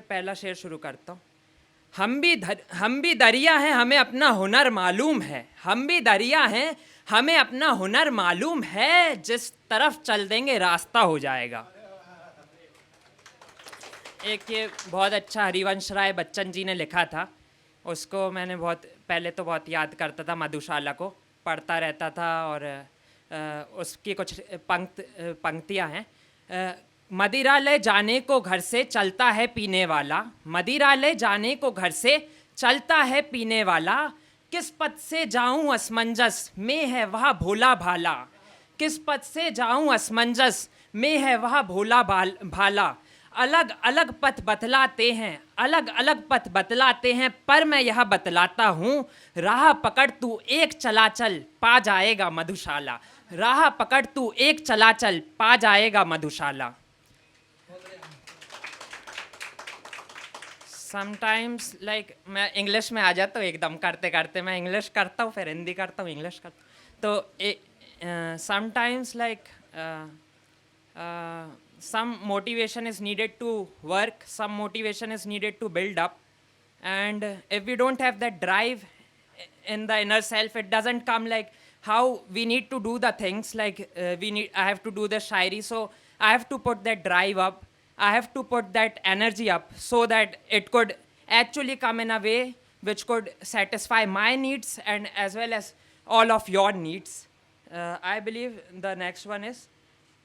पहला शेर शुरू करता हूँ। हम भी दरिया हैं, हमें अपना हुनर मालूम है। हम भी दरिया हैं, हमें अपना हुनर मालूम है। जिस तरफ चल देंगे रास्ता हो जाएगा। एक ये बहुत अच्छा हरिवंश राय बच्चन जी ने लिखा था, उसको मैंने बहुत याद करता था। मधुशाला को पढ़ता रहता था और उसकी कुछ पंक्तियाँ हैं। मदिरालय जाने को घर से चलता है पीने वाला, मदिरालय जाने को घर से चलता है पीने वाला। किस पथ से जाऊं असमंजस में है वह भोला भाला, किस पथ से जाऊं असमंजस में है वह भोला भाला। अलग अलग पथ बतलाते हैं, अलग अलग पथ बतलाते हैं, पर मैं यह बतलाता हूँ, राह पकड़ तू एक चला चल पा जाएगा मधुशाला। राह पकड़ तू एक चला चल पा जाएगा मधुशाला। समटाइम्स मैं इंग्लिश में आ जाता हूँ एकदम करते करते। मैं इंग्लिश करता हूँ, फिर हिंदी करता हूँ, इंग्लिश करता हूँ। तो sometimes some motivation is needed to work, some motivation is needed to build up, and if we don't have that drive in the inner self, it doesn't come. Like how we need to do the things, I have to do the shairi, so I have to put that drive up, I have to put that energy up, so that it could actually come in a way which could satisfy my needs and as well as all of your needs. I believe the next one is,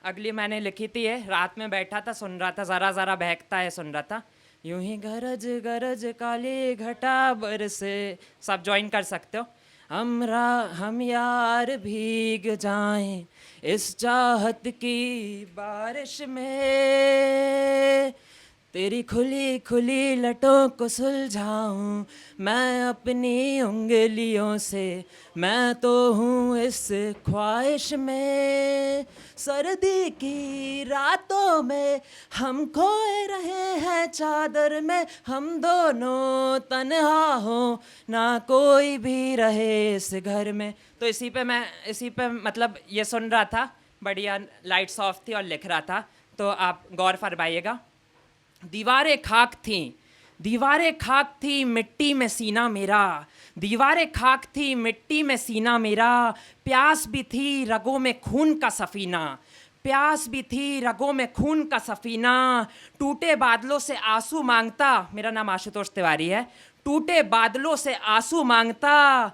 अगली मैंने लिखी थी, ये रात में बैठा था सुन रहा था, ज़रा ज़रा बहकता है सुन रहा था। यूं ही गरज गरज काली घटा बरसे, सब ज्वाइन कर सकते हो। हम यार भीग जाएं इस चाहत की बारिश में, तेरी खुली खुली लटों को सुलझाऊं मैं अपनी उंगलियों से, मैं तो हूँ इस ख्वाहिश में। सर्दी की रातों में हम खोए रहे हैं चादर में, हम दोनों तन्हा हो ना कोई भी रहे इस घर में। तो इसी पे मतलब ये सुन रहा था, बढ़िया लाइट्स ऑफ थी और लिख रहा था, तो आप गौर फरमाइएगा। दीवारें खाक थी मिट्टी में सीना मेरा, दीवारें खाक थी मिट्टी में सीना मेरा। प्यास भी थी रगों में खून का सफीना, प्यास भी थी रगों में खून का सफीना। टूटे बादलों से आंसू मांगता, मेरा नाम आशुतोष तिवारी है, टूटे बादलों से आंसू मांगता,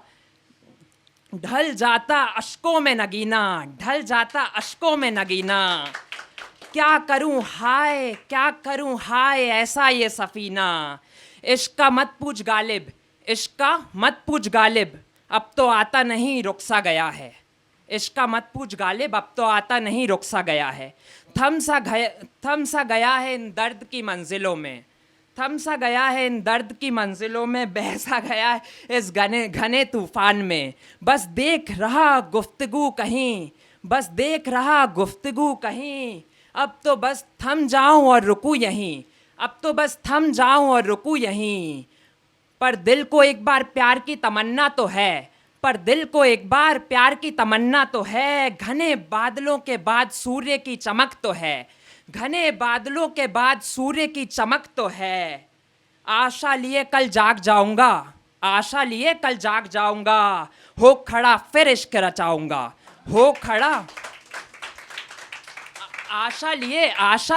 ढल जाता अश्कों में नगीना, ढल जाता अश्कों में नगीना। क्या करूं हाय ऐसा ये सफीना। इश्क का मत पूछ गालिब, इश्क का मत पूछ गालिब, अब तो आता नहीं रुक सा गया है। इश्क का मत पूछ गालिब, अब तो आता नहीं रुक सा गया है। थम सा गया है इन दर्द की मंजिलों में, थम सा गया है इन दर्द की मंजिलों में, बह सा गया है इस घने तूफान में। बस देख रहा गुफ्तगू कहीं, बस देख रहा गुफ्तगू कहीं, अब तो बस थम जाऊं और रुकूं यहीं, अब तो बस थम जाऊं और रुकूं यहीं। पर दिल को एक बार प्यार की तमन्ना तो है, पर दिल को एक बार प्यार की तमन्ना तो है। घने बादलों के बाद सूर्य की चमक तो है, घने बादलों के बाद सूर्य की चमक तो है। आशा लिए कल जाग जाऊंगा, आशा लिए कल जाग जाऊंगा, हो खड़ा फिर इश्क रचाऊंगा, हो खड़ा। आशा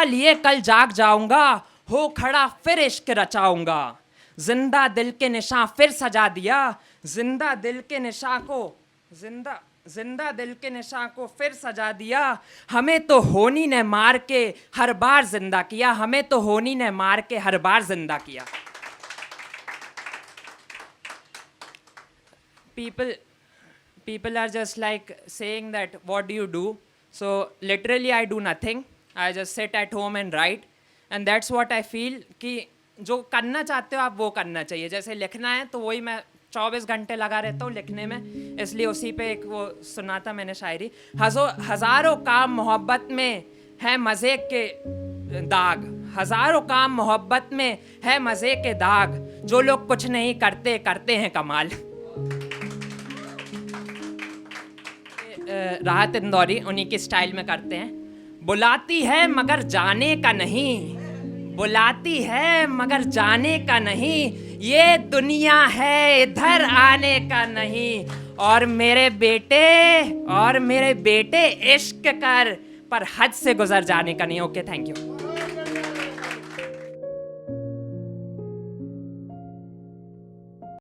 लिए कल जाग जाऊंगा, हो खड़ा फिर इश्क रचाऊंगा। जिंदा दिल के निशान फिर सजा दिया, जिंदा दिल के निशान को फिर सजा दिया। हमें तो होनी ने मार के हर बार जिंदा किया, हमें तो होनी ने मार के हर बार जिंदा किया। People are just like saying that what do you do? So literally I do nothing. I just sit at home and write, and that's what I feel कि जो करना चाहते हो आप वो करना चाहिए। जैसे लिखना है तो वही मैं 24 घंटे लगा रहता हूँ लिखने में, इसलिए उसी पे एक वो सुना था मैंने शायरी। हज़ारों काम मोहब्बत में है मज़े के दाग, हज़ारों काम मोहब्बत में है मज़े के दाग, जो लोग कुछ नहीं करते करते हैं कमाल। राहत इंदौरी उन्हीं की स्टाइल में करते हैं। बुलाती है मगर जाने का नहीं, बुलाती है मगर जाने का नहीं, ये दुनिया है इधर आने का नहीं। और मेरे बेटे इश्क कर, पर हद से गुजर जाने का नहीं। Okay, thank you.